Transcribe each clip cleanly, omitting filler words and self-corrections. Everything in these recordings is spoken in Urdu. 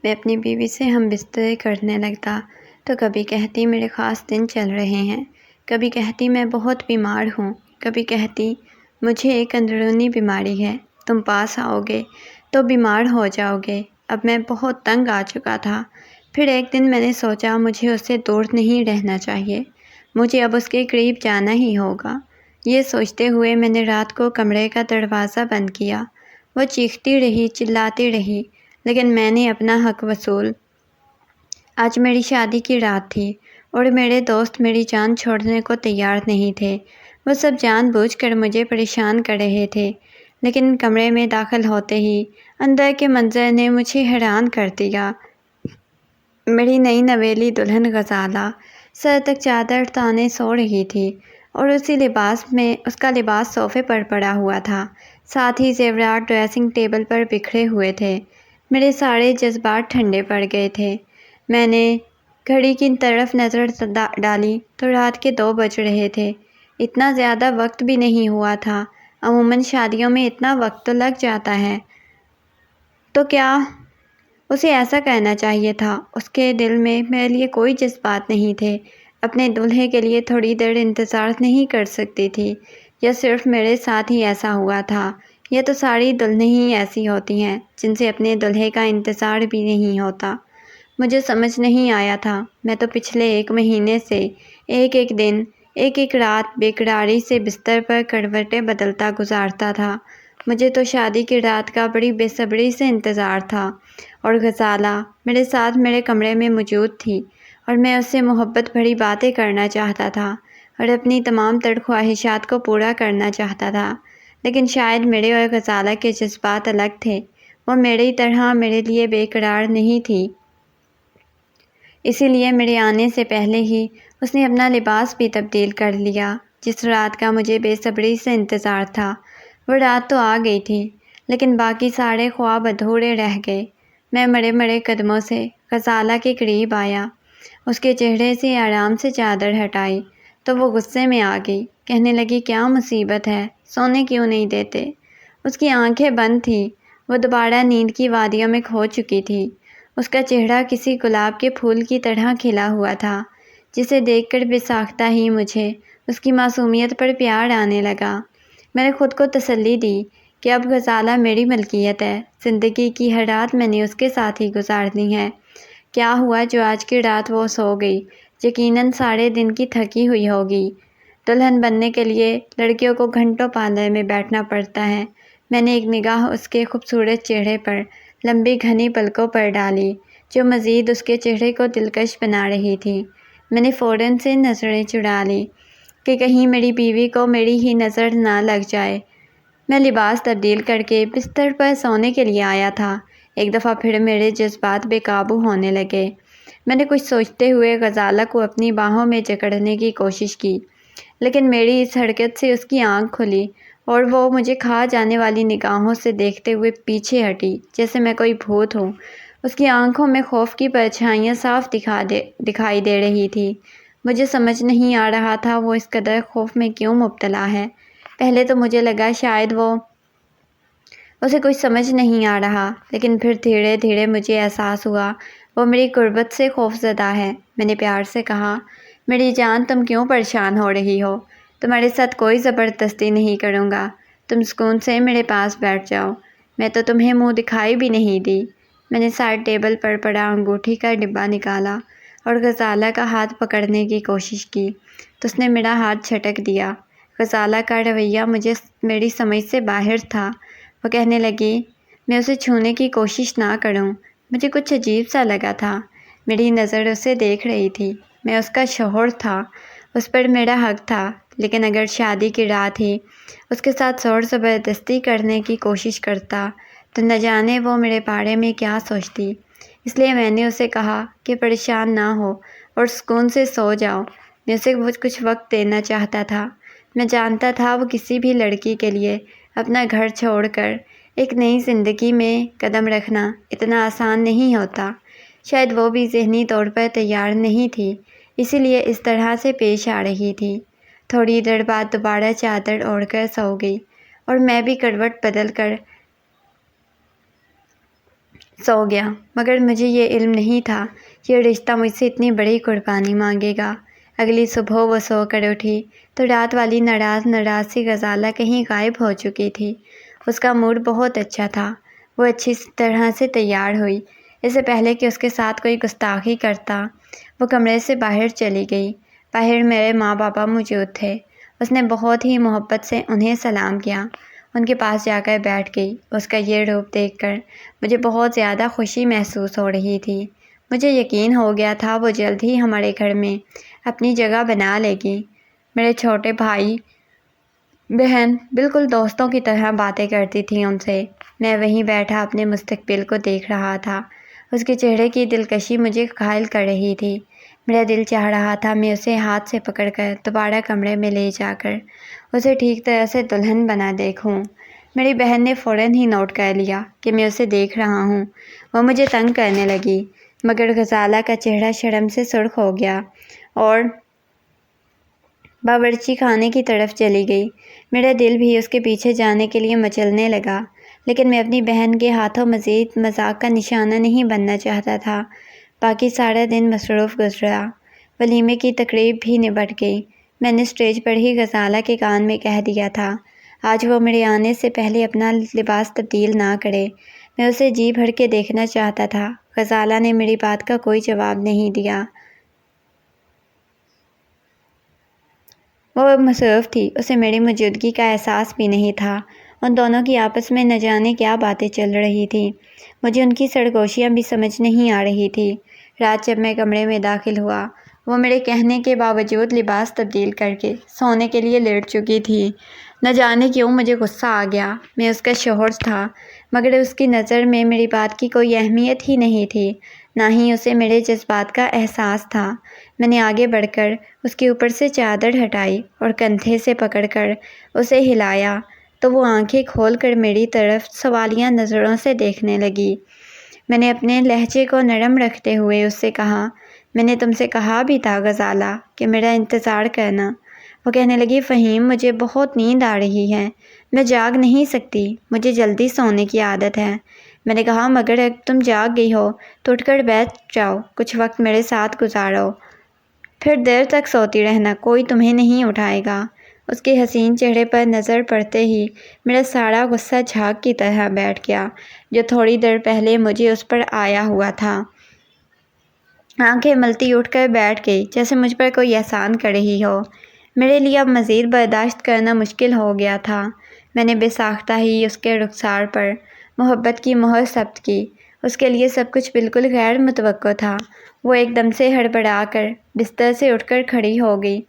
میں اپنی بیوی سے ہم بستر کرنے لگتا تو کبھی کہتی میرے خاص دن چل رہے ہیں، کبھی کہتی میں بہت بیمار ہوں، کبھی کہتی مجھے ایک اندرونی بیماری ہے، تم پاس آؤ گے تو بیمار ہو جاؤ گے۔ اب میں بہت تنگ آ چکا تھا۔ پھر ایک دن میں نے سوچا مجھے اس سے دور نہیں رہنا چاہیے، مجھے اب اس کے قریب جانا ہی ہوگا۔ یہ سوچتے ہوئے میں نے رات کو کمرے کا دروازہ بند کیا۔ وہ چیختی رہی، چلاتی رہی، لیکن میں نے اپنا حق وصول۔ آج میری شادی کی رات تھی اور میرے دوست میری جان چھوڑنے کو تیار نہیں تھے۔ وہ سب جان بوجھ کر مجھے پریشان کر رہے تھے، لیکن کمرے میں داخل ہوتے ہی اندر کے منظر نے مجھے حیران کر دیا۔ میری نئی نویلی دلہن غزالہ سر تک چادر تانے سو رہی تھی اور اسی لباس میں اس کا لباس صوفے پر پڑا ہوا تھا، ساتھ ہی زیورات ڈریسنگ ٹیبل پر بکھرے ہوئے تھے۔ میرے سارے جذبات ٹھنڈے پڑ گئے تھے۔ میں نے گھڑی کی طرف نظر ڈالی تو رات کے 2 بج رہے تھے۔ اتنا زیادہ وقت بھی نہیں ہوا تھا، عموماً شادیوں میں اتنا وقت تو لگ جاتا ہے۔ تو کیا اسے ایسا کہنا چاہیے تھا؟ اس کے دل میں میرے لیے کوئی جذبات نہیں تھے۔ اپنے دولہے کے لیے تھوڑی دیر انتظار نہیں کر سکتی تھی؟ یا صرف میرے ساتھ ہی ایسا ہوا تھا؟ یہ تو ساری دلہنیں ہی ایسی ہوتی ہیں جن سے اپنے دولہے کا انتظار بھی نہیں ہوتا۔ مجھے سمجھ نہیں آیا تھا۔ میں تو پچھلے 1 مہینے سے ایک ایک دن، ایک ایک رات بے قراری سے بستر پر کروٹیں بدلتا گزارتا تھا۔ مجھے تو شادی کی رات کا بڑی بے صبری سے انتظار تھا، اور غزالہ میرے ساتھ میرے کمرے میں موجود تھی اور میں اس سے محبت بھری باتیں کرنا چاہتا تھا اور اپنی تمام تر خواہشات کو پورا کرنا چاہتا تھا۔ لیکن شاید میرے اور غزالہ کے جذبات الگ تھے۔ وہ میری طرح میرے لیے بے قرار نہیں تھی، اسی لیے میرے آنے سے پہلے ہی اس نے اپنا لباس بھی تبدیل کر لیا۔ جس رات کا مجھے بے صبری سے انتظار تھا وہ رات تو آ گئی تھی، لیکن باقی سارے خواب ادھورے رہ گئے۔ میں مرے مرے قدموں سے غزالہ کے قریب آیا، اس کے چہرے سے آرام سے چادر ہٹائی تو وہ غصے میں آ گئی، کہنے لگی کیا مصیبت ہے، سونے کیوں نہیں دیتے؟ اس کی آنکھیں بند تھیں، وہ دوبارہ نیند کی وادیوں میں کھو چکی تھی۔ اس کا چہرہ کسی گلاب کے پھول کی طرح کھلا ہوا تھا، جسے دیکھ کر بے ساختہ ہی مجھے اس کی معصومیت پر پیار آنے لگا۔ میں نے خود کو تسلی دی کہ اب غزالہ میری ملکیت ہے، زندگی کی ہر رات میں نے اس کے ساتھ ہی گزارنی ہے۔ کیا ہوا جو آج کی رات وہ سو گئی؟ یقیناً سارے دن کی تھکی ہوئی ہوگی۔ دلہن بننے کے لیے لڑکیوں کو گھنٹوں پارلر میں بیٹھنا پڑتا ہے۔ میں نے ایک نگاہ اس کے خوبصورت چہرے پر، لمبی گھنی پلکوں پر ڈالی جو مزید اس کے چہرے کو دلکش بنا رہی تھی۔ میں نے فوراً سے نظریں چرا لی کہ کہیں میری بیوی کو میری ہی نظر نہ لگ جائے۔ میں لباس تبدیل کر کے بستر پر سونے کے لیے آیا تھا۔ ایک دفعہ پھر میرے جذبات بے قابو ہونے لگے۔ میں نے کچھ سوچتے ہوئے غزالہ کو اپنی باہوں میں جکڑنے کی کوشش کی، لیکن میری اس حرکت سے اس کی آنکھ کھلی اور وہ مجھے کھا جانے والی نگاہوں سے دیکھتے ہوئے پیچھے ہٹی جیسے میں کوئی بھوت ہوں۔ اس کی آنکھوں میں خوف کی پرچھائیاں صاف دکھائی دے رہی تھی۔ مجھے سمجھ نہیں آ رہا تھا وہ اس قدر خوف میں کیوں مبتلا ہے۔ پہلے تو مجھے لگا شاید اسے کچھ سمجھ نہیں آ رہا، لیکن پھر دھیرے دھیرے مجھے احساس ہوا وہ میری قربت سے خوف زدہ ہے۔ میں نے پیار سے کہا میری جان تم کیوں پریشان ہو رہی ہو؟ تمہارے ساتھ کوئی زبردستی نہیں کروں گا، تم سکون سے میرے پاس بیٹھ جاؤ، میں تو تمہیں منہ دکھائی بھی نہیں دی۔ میں نے سائڈ ٹیبل پر پڑا انگوٹھی کا ڈبہ نکالا اور غزالہ کا ہاتھ پکڑنے کی کوشش کی تو اس نے میرا ہاتھ جھٹک دیا۔ غزالہ کا رویہ میری سمجھ سے باہر تھا۔ وہ کہنے لگی میں اسے چھونے کی کوشش نہ کروں۔ مجھے کچھ عجیب سا لگا تھا۔ میری نظر اسے دیکھ رہی تھی، میں اس کا شوہر تھا، اس پر میرا حق تھا، لیکن اگر شادی کی رات ہی اس کے ساتھ زور زبردستی کرنے کی کوشش کرتا تو نہ جانے وہ میرے بارے میں کیا سوچتی۔ اس لیے میں نے اسے کہا کہ پریشان نہ ہو اور سکون سے سو جاؤ۔ میں اسے کچھ وقت دینا چاہتا تھا۔ میں جانتا تھا وہ کسی بھی لڑکی کے لیے اپنا گھر چھوڑ کر ایک نئی زندگی میں قدم رکھنا اتنا آسان نہیں ہوتا۔ شاید وہ بھی ذہنی طور پر تیار نہیں تھی، اسی لیے اس طرح سے پیش آ رہی تھی۔ تھوڑی دیر بعد دوبارہ چادر اوڑھ کر سو گئی اور میں بھی کروٹ بدل کر سو گیا، مگر مجھے یہ علم نہیں تھا یہ رشتہ مجھ سے اتنی بڑی قربانی مانگے گا۔ اگلی صبح وہ سو کر اٹھی تو رات والی ناراض سی غزالہ کہیں غائب ہو چکی تھی۔ اس کا موڈ بہت اچھا تھا۔ وہ اچھی طرح سے تیار ہوئی۔ اس سے پہلے کہ اس کے ساتھ کوئی گستاخی کرتا وہ کمرے سے باہر چلی گئی۔ باہر میرے ماں باپ موجود تھے۔ اس نے بہت ہی محبت سے انہیں سلام کیا، ان کے پاس جا کر بیٹھ گئی۔ اس کا یہ روپ دیکھ کر مجھے بہت زیادہ خوشی محسوس ہو رہی تھی۔ مجھے یقین ہو گیا تھا وہ جلد ہی ہمارے گھر میں اپنی جگہ بنا لے گی۔ میرے چھوٹے بھائی بہن بالکل دوستوں کی طرح باتیں کرتی تھیں ان سے۔ میں وہیں بیٹھا اپنے مستقبل کو دیکھ رہا تھا۔ اس کے چہرے کی دلکشی مجھے گھائل کر رہی تھی۔ میرا دل چاہ رہا تھا میں اسے ہاتھ سے پکڑ کر دوبارہ کمرے میں لے جا کر اسے ٹھیک طرح سے دلہن بنا دیکھوں۔ میری بہن نے فوراً ہی نوٹ کر لیا کہ میں اسے دیکھ رہا ہوں۔ وہ مجھے تنگ کرنے لگی، مگر غزالہ کا چہرہ شرم سے سرخ ہو گیا اور باورچی خانے کی طرف چلی گئی۔ میرا دل بھی اس کے پیچھے جانے کے لیے مچلنے لگا، لیکن میں اپنی بہن کے ہاتھوں مزید مذاق کا نشانہ نہیں بننا چاہتا تھا۔ باقی سارا دن مصروف گزرا۔ ولیمے کی تقریب بھی نبٹ گئی۔ میں نے اسٹیج پر ہی غزالہ کے کان میں کہہ دیا تھا آج وہ میرے آنے سے پہلے اپنا لباس تبدیل نہ کرے۔ میں اسے جی بھر کے دیکھنا چاہتا تھا۔ غزالہ نے میری بات کا کوئی جواب نہیں دیا۔ وہ مصروف تھی، اسے میری موجودگی کا احساس بھی نہیں تھا۔ ان دونوں کی آپس میں نہ جانے کیا باتیں چل رہی تھیں۔ مجھے ان کی سرگوشیاں بھی سمجھ نہیں آ رہی تھی۔ رات جب میں کمرے میں داخل ہوا، وہ میرے کہنے کے باوجود لباس تبدیل کر کے سونے کے لیے لیٹ چکی تھی۔ نہ جانے کیوں مجھے غصہ آ گیا۔ میں اس کا شوہر تھا، مگر اس کی نظر میں میری بات کی کوئی اہمیت ہی نہیں تھی، نہ ہی اسے میرے جذبات کا احساس تھا۔ میں نے آگے بڑھ کر اس کے اوپر سے چادر ہٹائی اور کندھے سے پکڑ کر اسے ہلایا تو وہ آنکھیں کھول کر میری طرف سوالیہ نظروں سے دیکھنے لگی۔ میں نے اپنے لہجے کو نرم رکھتے ہوئے اس سے کہا، میں نے تم سے کہا بھی تھا غزالہ کہ میرا انتظار کرنا۔ وہ کہنے لگی، فہیم مجھے بہت نیند آ رہی ہے، میں جاگ نہیں سکتی، مجھے جلدی سونے کی عادت ہے۔ میں نے کہا مگر اگر تم جاگ گئی ہو تو اٹھ کر بیٹھ جاؤ، کچھ وقت میرے ساتھ گزارو، پھر دیر تک سوتی رہنا، کوئی تمہیں نہیں اٹھائے گا۔ اس کے حسین چہرے پر نظر پڑتے ہی میرا سارا غصہ جھاگ کی طرح بیٹھ گیا جو تھوڑی دیر پہلے مجھے اس پر آیا ہوا تھا۔ آنکھیں ملتی اٹھ کر بیٹھ گئی جیسے مجھ پر کوئی احسان کر رہی ہو۔ میرے لیے اب مزید برداشت کرنا مشکل ہو گیا تھا۔ میں نے بے ساختہ ہی اس کے رخسار پر محبت کی مہر ثبت کی۔ اس کے لیے سب کچھ بالکل غیر متوقع تھا۔ وہ ایک دم سے ہڑبڑا کر بستر سے اٹھ کر کھڑی ہو گئی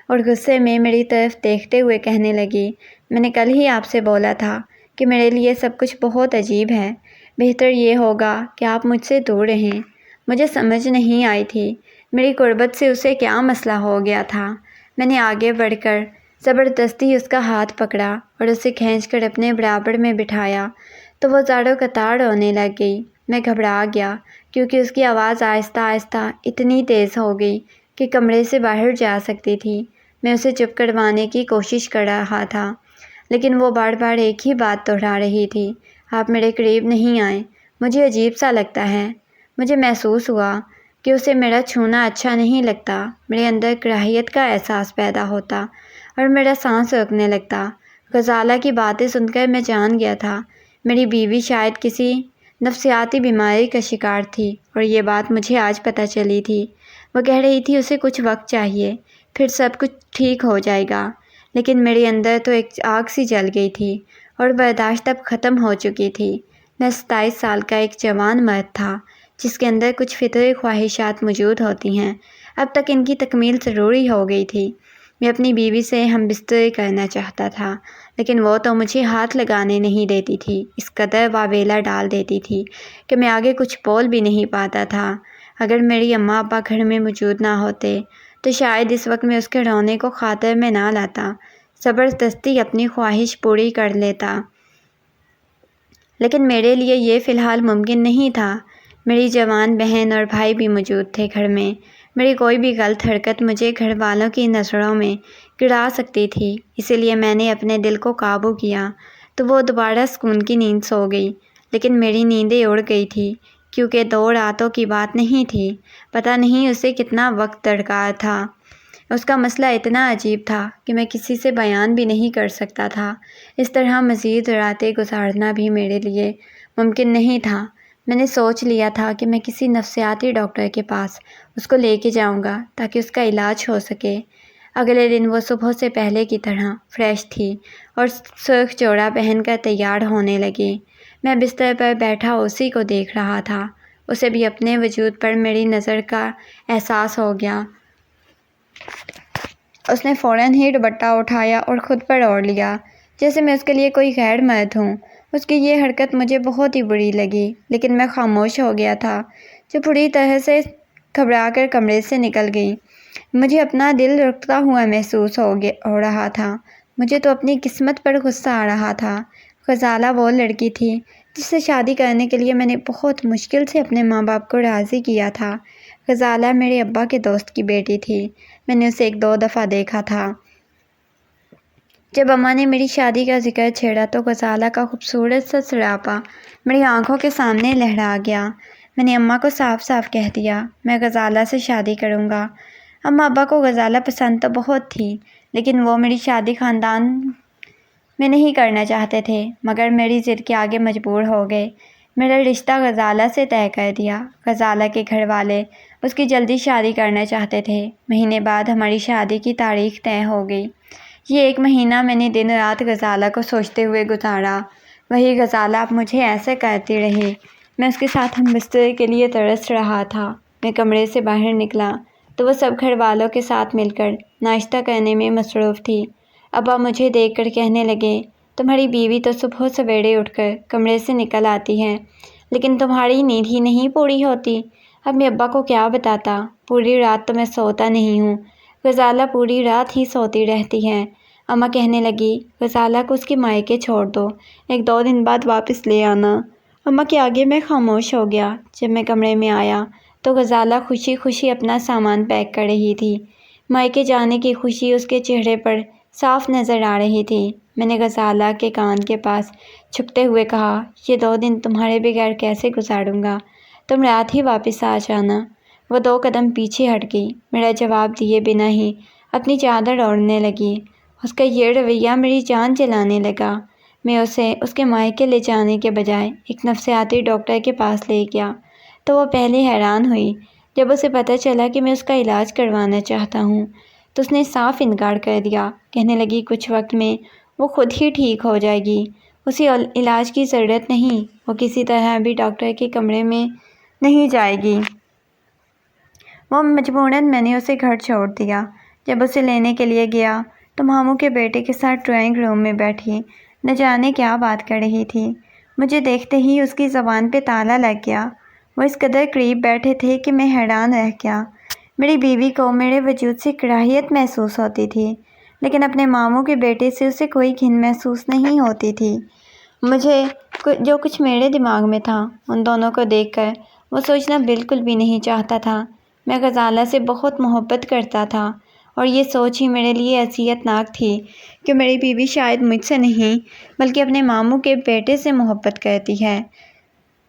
اور غصے میں میری طرف دیکھتے ہوئے کہنے لگی، میں نے کل ہی آپ سے بولا تھا کہ میرے لیے سب کچھ بہت عجیب ہے، بہتر یہ ہوگا کہ آپ مجھ سے دور رہیں۔ مجھے سمجھ نہیں آئی تھی میری قربت سے اسے کیا مسئلہ ہو گیا تھا۔ میں نے آگے بڑھ کر زبردستی اس کا ہاتھ پکڑا اور اسے کھینچ کر اپنے برابر میں بٹھایا تو وہ زاروں قطار رونے لگ گئی۔ میں گھبرا گیا کیونکہ اس کی آواز آہستہ آہستہ اتنی تیز ہو گئی کہ کمرے سے باہر جا سکتی تھی۔ میں اسے چپ کروانے کی کوشش کر رہا تھا، لیکن وہ بار بار ایک ہی بات دہرا رہی تھی، آپ میرے قریب نہیں آئیں، مجھے عجیب سا لگتا ہے۔ مجھے محسوس ہوا کہ اسے میرا چھونا اچھا نہیں لگتا۔ میرے اندر کراہیت کا احساس پیدا ہوتا اور میرا سانس رکنے لگتا۔ غزالہ کی باتیں سن کر میں جان گیا تھا میری بیوی شاید کسی نفسیاتی بیماری کا شکار تھی، اور یہ بات مجھے آج پتہ چلی تھی۔ وہ کہہ رہی تھی اسے کچھ وقت چاہیے، پھر سب کچھ ٹھیک ہو جائے گا، لیکن میرے اندر تو ایک آگ سی جل گئی تھی اور برداشت اب ختم ہو چکی تھی۔ میں 27 سال کا ایک جوان مرد تھا جس کے اندر کچھ فطری خواہشات موجود ہوتی ہیں، اب تک ان کی تکمیل ضروری ہو گئی تھی۔ میں اپنی بیوی سے ہم بستری کرنا چاہتا تھا، لیکن وہ تو مجھے ہاتھ لگانے نہیں دیتی تھی، اس قدر واویلا ڈال دیتی تھی کہ میں آگے کچھ بول بھی نہیں پاتا تھا۔ اگر میری اماں ابا گھر میں موجود نہ ہوتے تو شاید اس وقت میں اس کے رونے کو خاطر میں نہ لاتا، زبردستی اپنی خواہش پوری کر لیتا، لیکن میرے لیے یہ فی الحال ممکن نہیں تھا۔ میری جوان بہن اور بھائی بھی موجود تھے گھر میں۔ میری کوئی بھی غلط حرکت مجھے گھر والوں کی نظروں میں گرا سکتی تھی، اسی لیے میں نے اپنے دل کو قابو کیا تو وہ دوبارہ سکون کی نیند سو گئی۔ لیکن میری نیندیں اڑ گئی تھی کیونکہ 2 راتوں کی بات نہیں تھی۔ پتہ نہیں اسے کتنا وقت درکار تھا۔ اس کا مسئلہ اتنا عجیب تھا کہ میں کسی سے بیان بھی نہیں کر سکتا تھا۔ اس طرح مزید راتیں گزارنا بھی میرے لیے ممکن نہیں تھا۔ میں نے سوچ لیا تھا کہ میں کسی نفسیاتی ڈاکٹر کے پاس اس کو لے کے جاؤں گا تاکہ اس کا علاج ہو سکے۔ اگلے دن وہ صبح سے پہلے کی طرح فریش تھی اور سرخ جوڑا پہن کر تیار ہونے لگی۔ میں بستر پر بیٹھا اسی کو دیکھ رہا تھا۔ اسے بھی اپنے وجود پر میری نظر کا احساس ہو گیا۔ اس نے فوراً ہی دوپٹہ اٹھایا اور خود پر اوڑھ لیا جیسے میں اس کے لیے کوئی غیر مرد ہوں۔ اس کی یہ حرکت مجھے بہت ہی بری لگی، لیکن میں خاموش ہو گیا تھا جو بری طرح سے گھبرا کر کمرے سے نکل گئی۔ مجھے اپنا دل رکتا ہوا محسوس ہو رہا تھا۔ مجھے تو اپنی قسمت پر غصہ آ رہا تھا۔ غزالہ وہ لڑکی تھی جس سے شادی کرنے کے لیے میں نے بہت مشکل سے اپنے ماں باپ کو راضی کیا تھا۔ غزالہ میرے ابا کے دوست کی بیٹی تھی۔ میں نے اسے 1-2 دفعہ دیکھا تھا۔ جب اماں نے میری شادی کا ذکر چھیڑا تو غزالہ کا خوبصورت سا سراپا میری آنکھوں کے سامنے لہرا گیا۔ میں نے اماں کو صاف صاف کہہ دیا، میں غزالہ سے شادی کروں گا۔ اماں ابا کو غزالہ پسند تو بہت تھی، لیکن وہ میری شادی خاندان میں نہیں کرنا چاہتے تھے، مگر میری ضد کے آگے مجبور ہو گئے۔ میرا رشتہ غزالہ سے طے کر دیا۔ غزالہ کے گھر والے اس کی جلدی شادی کرنا چاہتے تھے۔ مہینے بعد ہماری شادی کی تاریخ طے ہو گئی۔ یہ 1 مہینہ میں نے دن رات غزالہ کو سوچتے ہوئے گزارا۔ وہی غزالہ اب مجھے ایسے کرتی رہی۔ میں اس کے ساتھ ہم بستر کے لیے ترس رہا تھا۔ میں کمرے سے باہر نکلا تو وہ سب گھر والوں کے ساتھ مل کر ناشتہ کرنے میں مصروف تھی۔ ابا مجھے دیکھ کر کہنے لگے، تمہاری بیوی تو صبح سویرے اٹھ کر کمرے سے نکل آتی ہے، لیکن تمہاری نیند ہی نہیں پوری ہوتی۔ اب میں ابا کو کیا بتاتا؟ پوری رات تو میں سوتا نہیں ہوں۔ غزالہ پوری رات ہی سوتی رہتی ہے۔ اماں کہنے لگی، غزالہ کو اس کے مائکے چھوڑ دو، 1-2 دن بعد واپس لے آنا۔ اماں کے آگے میں خاموش ہو گیا۔ جب میں کمرے میں آیا تو غزالہ خوشی خوشی اپنا سامان پیک کر رہی تھی۔ مائکے جانے کی خوشی اس کے چہرے پر صاف نظر آ رہی تھی۔ میں نے غزالہ کے کان کے پاس چھپتے ہوئے کہا، یہ 2 دن تمہارے بغیر کیسے گزاروں گا؟ تم رات ہی واپس آ جانا۔ وہ 2 قدم پیچھے ہٹ گئی۔ میرا جواب دیے بنا ہی اپنی چادر اوڑھنے لگی۔ اس کا یہ رویہ میری جان جلانے لگا۔ میں اسے اس کے مائکے لے جانے کے بجائے ایک نفسیاتی ڈاکٹر کے پاس لے گیا تو وہ پہلے حیران ہوئی۔ جب اسے پتہ چلا کہ میں اس کا علاج کروانا چاہتا ہوں تو اس نے صاف انکار کر دیا۔ کہنے لگی کچھ وقت میں وہ خود ہی ٹھیک ہو جائے گی، اسے علاج کی ضرورت نہیں، وہ کسی طرح بھی ڈاکٹر کے کمرے میں نہیں جائے گی۔ وہ مجبوراً میں نے اسے گھر چھوڑ دیا۔ جب اسے لینے کے لیے گیا تو ماموں کے بیٹے کے ساتھ ڈرائنگ روم میں بیٹھی نہ جانے کیا بات کر رہی تھی۔ مجھے دیکھتے ہی اس کی زبان پہ تالا لگ گیا۔ وہ اس قدر قریب بیٹھے تھے کہ میں حیران رہ گیا۔ میری بیوی کو میرے وجود سے کراہیت محسوس ہوتی تھی، لیکن اپنے ماموں کے بیٹے سے اسے کوئی گھن محسوس نہیں ہوتی تھی۔ مجھے جو کچھ میرے دماغ میں تھا ان دونوں کو دیکھ کر وہ سوچنا بالکل بھی نہیں چاہتا تھا۔ میں غزالہ سے بہت محبت کرتا تھا اور یہ سوچ ہی میرے لیے اذیت ناک تھی کہ میری بیوی شاید مجھ سے نہیں بلکہ اپنے ماموں کے بیٹے سے محبت کرتی ہے۔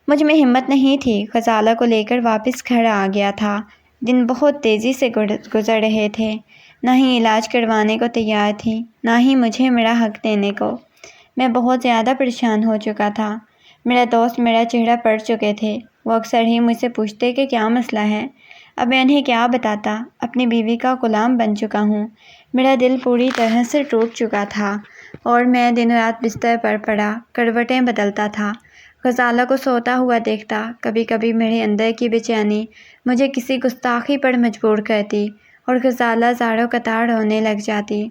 مجھ میں ہمت نہیں تھی۔ غزالہ کو لے کر واپس گھر آ گیا تھا۔ دن بہت تیزی سے گزر رہے تھے۔ نہ ہی علاج کروانے کو تیار تھی، نہ ہی مجھے میرا حق دینے کو۔ میں بہت زیادہ پریشان ہو چکا تھا۔ میرا دوست میرا چہرہ پڑھ چکے تھے۔ وہ اکثر ہی مجھ سے پوچھتے کہ کیا مسئلہ ہے۔ اب میں انہیں کیا بتاتا؟ اپنی بیوی کا غلام بن چکا ہوں۔ میرا دل پوری طرح سے ٹوٹ چکا تھا اور میں دن رات بستر پر پڑا کروٹیں بدلتا تھا۔ غزالہ کو سوتا ہوا دیکھتا۔ کبھی کبھی میرے اندر کی بے چینی مجھے کسی گستاخی پر مجبور کرتی اور غزالہ زاروں قطار رونے لگ جاتی۔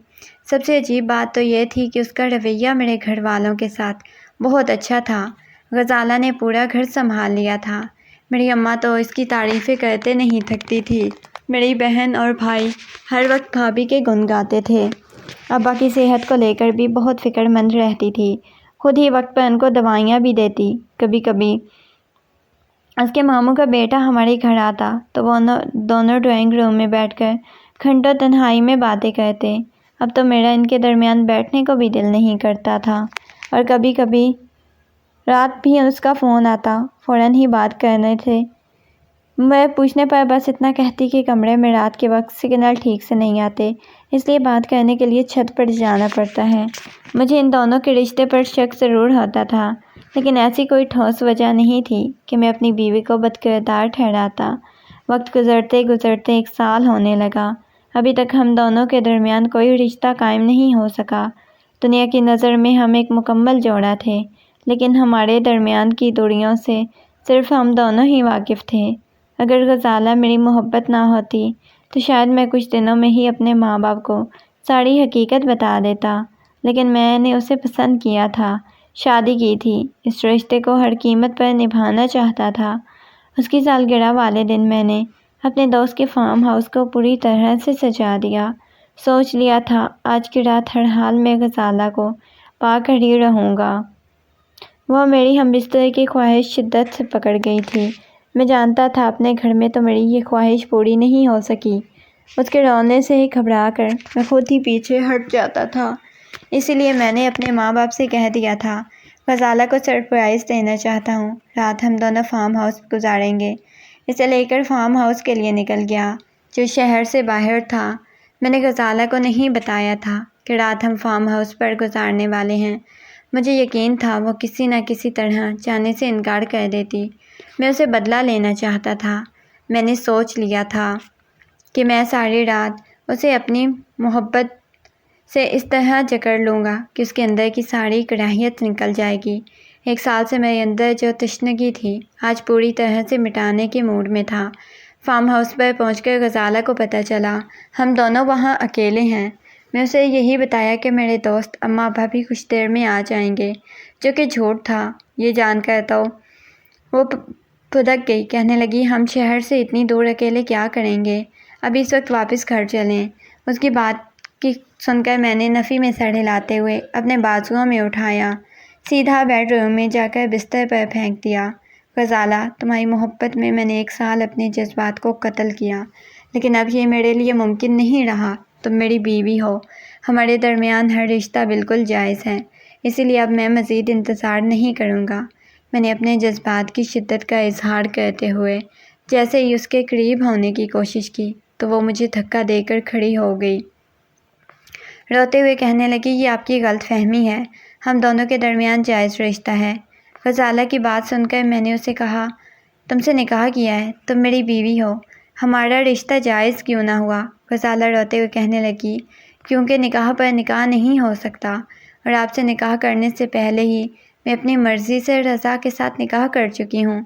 سب سے عجیب بات تو یہ تھی کہ اس کا رویہ میرے گھر والوں کے ساتھ بہت اچھا تھا۔ غزالہ نے پورا گھر سنبھال لیا تھا۔ میری اماں تو اس کی تعریفیں کرتے نہیں تھکتی تھی۔ میری بہن اور بھائی ہر وقت بھابھی کے گن گاتے تھے۔ ابا کی صحت کو لے کر بھی بہت فکر مند رہتی تھی۔ خود ہی وقت پر ان کو دوائیاں بھی دیتی۔ کبھی کبھی اس کے ماموں کا بیٹا ہمارے گھر آتا تو وہ دونوں ڈرائنگ روم میں بیٹھ کر گھنٹوں تنہائی میں باتیں کرتے۔ اب تو میرا ان کے درمیان بیٹھنے کو بھی دل نہیں کرتا تھا اور کبھی کبھی رات بھی اس کا فون آتا، فوراً ہی بات کرنے تھے۔ میں پوچھنے پر بس اتنا کہتی کہ کمرے میں رات کے وقت سگنل ٹھیک سے نہیں آتے، اس لیے بات کرنے کے لیے چھت پر جانا پڑتا ہے۔ مجھے ان دونوں کے رشتے پر شک ضرور ہوتا تھا، لیکن ایسی کوئی ٹھوس وجہ نہیں تھی کہ میں اپنی بیوی کو بدکردار ٹھہراتا۔ وقت گزرتے گزرتے 1 سال ہونے لگا۔ ابھی تک ہم دونوں کے درمیان کوئی رشتہ قائم نہیں ہو سکا۔ دنیا کی نظر میں ہم ایک مکمل جوڑا تھے، لیکن ہمارے درمیان کی دوریوں سے صرف ہم دونوں ہی واقف تھے۔ اگر غزالہ میری محبت نہ ہوتی تو شاید میں کچھ دنوں میں ہی اپنے ماں باپ کو ساری حقیقت بتا دیتا، لیکن میں نے اسے پسند کیا تھا، شادی کی تھی، اس رشتے کو ہر قیمت پر نبھانا چاہتا تھا۔ اس کی سالگرہ والے دن میں نے اپنے دوست کے فارم ہاؤس کو پوری طرح سے سجا دیا۔ سوچ لیا تھا آج کی رات ہر حال میں غزالہ کو پا کر ہی رہوں گا۔ وہ میری ہم بستر کی خواہش شدت سے پکڑ گئی تھی۔ میں جانتا تھا اپنے گھر میں تو میری یہ خواہش پوری نہیں ہو سکی۔ اس کے رونے سے ہی گھبرا کر میں خود ہی پیچھے ہٹ جاتا تھا۔ اسی لیے میں نے اپنے ماں باپ سے کہہ دیا تھا، غزالہ کو سرپرائز دینا چاہتا ہوں، رات ہم دونوں فارم ہاؤس گزاریں گے۔ اسے لے کر فارم ہاؤس کے لیے نکل گیا، جو شہر سے باہر تھا۔ میں نے غزالہ کو نہیں بتایا تھا کہ رات ہم فارم ہاؤس پر گزارنے والے ہیں۔ مجھے یقین تھا وہ کسی نہ کسی طرح جانے سے انکار کر دیتی۔ میں اسے بدلہ لینا چاہتا تھا۔ میں نے سوچ لیا تھا کہ میں ساری رات اسے اپنی محبت سے اس طرح جکڑ لوں گا کہ اس کے اندر کی ساری کراہیت نکل جائے گی۔ 1 سال سے میرے اندر جو تشنگی تھی، آج پوری طرح سے مٹانے کے موڈ میں تھا۔ فارم ہاؤس پر پہنچ کر غزالہ کو پتہ چلا ہم دونوں وہاں اکیلے ہیں۔ میں اسے یہی بتایا کہ میرے دوست اماں ابا بھی کچھ دیر میں آ جائیں گے، جو کہ جھوٹ تھا۔ یہ جان کر تو وہ پھدک گئی، کہنے لگی ہم شہر سے اتنی دور اکیلے کیا کریں گے، ابھی اس وقت واپس گھر چلیں۔ اس کی بات کی سن کر میں نے نفی میں سر ہلاتے ہوئے اپنے بازوؤں میں اٹھایا، سیدھا بیڈ روم میں جا کر بستر پر پھینک دیا۔ غزالہ، تمہاری محبت میں میں نے 1 سال اپنے جذبات کو قتل کیا، لیکن اب یہ میرے لیے ممکن نہیں رہا۔ تم میری بیوی ہو، ہمارے درمیان ہر رشتہ بالکل جائز ہے، اسی لیے اب میں مزید انتظار نہیں کروں گا۔ میں نے اپنے جذبات کی شدت کا اظہار کرتے ہوئے جیسے ہی اس کے قریب ہونے کی کوشش کی تو وہ مجھے دھکا دے کر کھڑی ہو گئی۔ روتے ہوئے کہنے لگی یہ آپ کی غلط فہمی ہے، ہم دونوں کے درمیان جائز رشتہ ہے۔ غزالہ کی بات سن کر میں نے اسے کہا، تم سے نکاح کیا ہے، تم میری بیوی ہو، ہمارا رشتہ جائز کیوں نہ ہوا؟ غزالہ روتے ہوئے کہنے لگی، کیونکہ نکاح پر نکاح نہیں ہو سکتا، اور آپ سے نکاح کرنے سے پہلے ہی میں اپنی مرضی سے رضا کے ساتھ نکاح کر چکی ہوں۔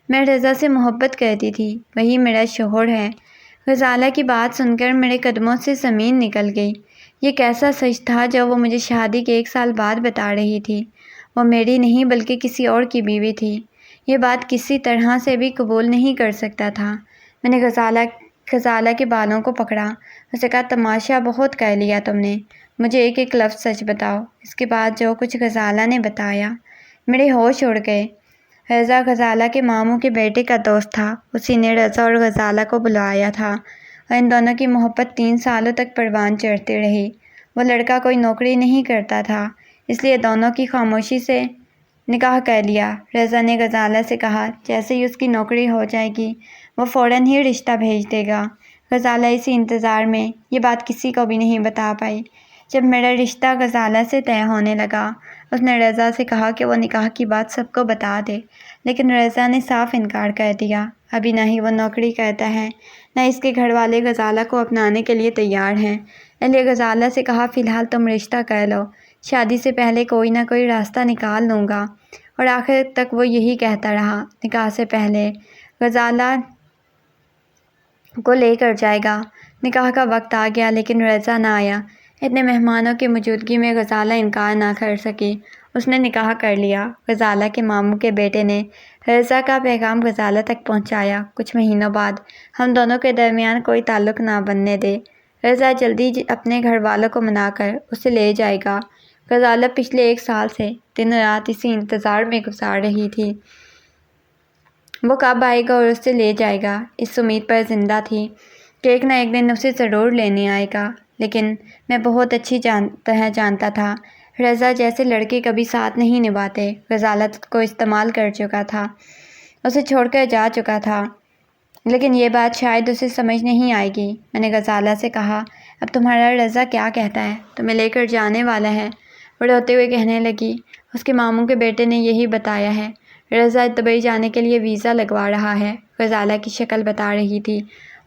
میں رضا سے محبت کرتی تھی، وہی میرا شوہر ہے۔ غزالہ کی بات سن کر میرے قدموں سے زمین نکل گئی۔ یہ کیسا سچ تھا جو وہ مجھے شادی کے 1 سال بعد بتا رہی تھی؟ وہ میری نہیں بلکہ کسی اور کی بیوی تھی۔ یہ بات کسی طرح سے بھی قبول نہیں کر سکتا تھا۔ میں نے غزالہ کے بالوں کو پکڑا، اسے کہا تماشا بہت کر لیا تم نے، مجھے ایک ایک لفظ سچ بتاؤ۔ اس کے بعد جو کچھ غزالہ نے بتایا، میرے ہوش اڑ گئے۔ رضا غزالہ کے ماموں کے بیٹے کا دوست تھا، اسی نے رضا اور غزالہ کو بلایا تھا، اور ان دونوں کی محبت 3 سالوں تک پروان چڑھتی رہی۔ وہ لڑکا کوئی نوکری نہیں کرتا تھا، اس لیے دونوں کی خاموشی سے نکاح کر لیا۔ رضا نے غزالہ سے کہا جیسے ہی اس کی نوکری ہو جائے گی وہ فوراً ہی رشتہ بھیج دے گا۔ غزالہ اسی انتظار میں یہ بات کسی کو بھی نہیں بتا پائی۔ جب میرا رشتہ غزالہ سے طے ہونے لگا، اس نے رضا سے کہا کہ وہ نکاح کی بات سب کو بتا دے، لیکن رضا نے صاف انکار کر دیا۔ ابھی نہ ہی وہ نوکری کرتا ہے، نہ اس کے گھر والے غزالہ کو اپنانے کے لیے تیار ہیں۔ اس لیے غزالہ سے کہا فی الحال تم رشتہ کر لو، شادی سے پہلے کوئی نہ کوئی راستہ نکال لوں گا۔ اور آخر تک وہ یہی کہتا رہا، نکاح سے پہلے غزالہ کو لے کر جائے گا۔ نکاح کا وقت آ گیا لیکن رضا نہ آیا۔ اتنے مہمانوں کی موجودگی میں غزالہ انکار نہ کر سکی، اس نے نکاح کر لیا۔ غزالہ کے ماموں کے بیٹے نے رضا کا پیغام غزالہ تک پہنچایا، کچھ مہینوں بعد ہم دونوں کے درمیان کوئی تعلق نہ بننے دے، رضا جلدی اپنے گھر والوں کو منا کر اسے لے جائے گا۔ غزالہ پچھلے 1 سال سے دن رات اسی انتظار میں گزار رہی تھی، وہ کب آئے گا اور اسے لے جائے گا، اس امید پر زندہ تھی کہ ایک نہ ایک دن اسے ضرور لینے آئے گا۔ لیکن میں بہت اچھی طرح جانتا تھا رضا جیسے لڑکے کبھی ساتھ نہیں نبھاتے غزالت کو استعمال کر چکا تھا، اسے چھوڑ کر جا چکا تھا، لیکن یہ بات شاید اسے سمجھ نہیں آئے گی۔ میں نے غزالہ سے کہا، اب تمہارا رضا کیا کہتا ہے؟ تمہیں لے کر جانے والا ہے؟ وہ روتے ہوئے کہنے لگی، اس کے ماموں کے بیٹے نے یہی بتایا ہے، رضا دبئی جانے کے لیے ویزا لگوا رہا ہے۔ غزالہ کی شکل بتا رہی تھی،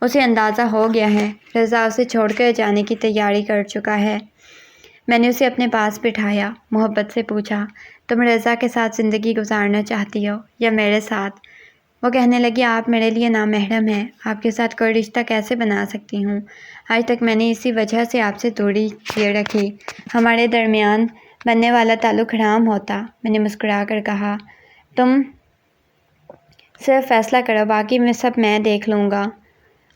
اسے اندازہ ہو گیا ہے رضا اسے چھوڑ کر جانے کی تیاری کر چکا ہے۔ میں نے اسے اپنے پاس بٹھایا، محبت سے پوچھا، تم رضا کے ساتھ زندگی گزارنا چاہتی ہو یا میرے ساتھ؟ وہ کہنے لگی، آپ میرے لیے نامحرم ہیں، آپ کے ساتھ کوئی رشتہ کیسے بنا سکتی ہوں؟ آج تک میں نے اسی وجہ سے آپ سے دوری کیے رکھی، ہمارے درمیان بننے والا تعلق حرام ہوتا۔ میں نے مسکرا کر کہا، تم صرف فیصلہ کرو، باقی میں سب میں دیکھ لوں گا۔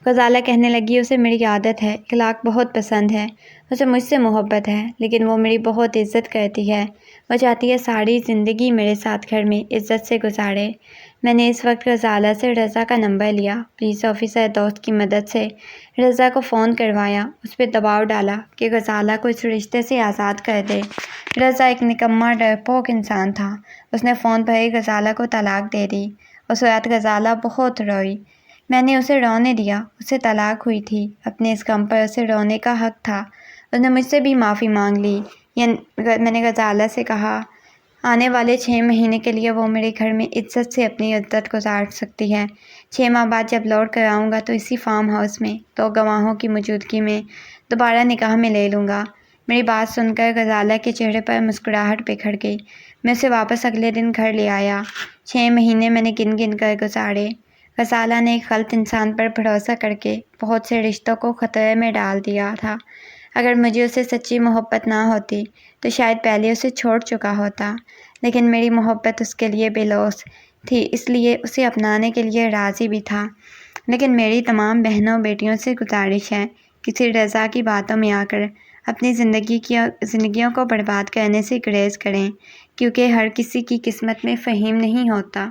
غزالہ کہنے لگی، اسے میری عادت ہے، اخلاق بہت پسند ہے، اسے مجھ سے محبت ہے، لیکن وہ میری بہت عزت کرتی ہے، وہ چاہتی ہے ساری زندگی میرے ساتھ گھر میں عزت سے گزارے۔ میں نے اس وقت غزالہ سے رضا کا نمبر لیا، پولیس آفیسر دوست کی مدد سے رضا کو فون کروایا، اس پہ دباؤ ڈالا کہ غزالہ کو اس رشتے سے آزاد کر دے۔ رضا ایک نکما ڈرپوک انسان تھا، اس نے فون پر ہی غزالہ کو طلاق دے دی۔ اس رات غزالہ بہت روئی، میں نے اسے رونے دیا، اسے طلاق ہوئی تھی، اپنے اس غم پر اسے رونے کا حق تھا۔ اس نے مجھ سے بھی معافی مانگ لی۔ میں نے غزالہ سے کہا، آنے والے 6 مہینے کے لیے وہ میرے گھر میں عزت سے اپنی عزت گزار سکتی ہے۔ 6 ماہ بعد جب لوٹ کر آؤں گا تو اسی فارم ہاؤس میں 2 گواہوں کی موجودگی میں دوبارہ نکاح میں لے لوں گا۔ میری بات سن کر غزالہ کے چہرے پر مسکراہٹ بکھر گئی۔ میں اسے واپس اگلے دن گھر لے آیا۔ 6 مہینے میں نے گن گن کر گزارے۔ غزالہ نے ایک غلط انسان پر بھروسہ کر کے بہت سے رشتوں کو خطرے میں ڈال دیا تھا۔ اگر مجھے اسے سچی محبت نہ ہوتی تو شاید پہلے اسے چھوڑ چکا ہوتا، لیکن میری محبت اس کے لیے بے لوث تھی، اس لیے اسے اپنانے کے لیے راضی بھی تھا۔ لیکن میری تمام بہنوں بیٹیوں سے گزارش ہے، کسی رضا کی باتوں میں آ کر اپنی زندگیوں کو برباد کرنے سے گریز کریں، کیونکہ ہر کسی کی قسمت میں فہیم نہیں ہوتا۔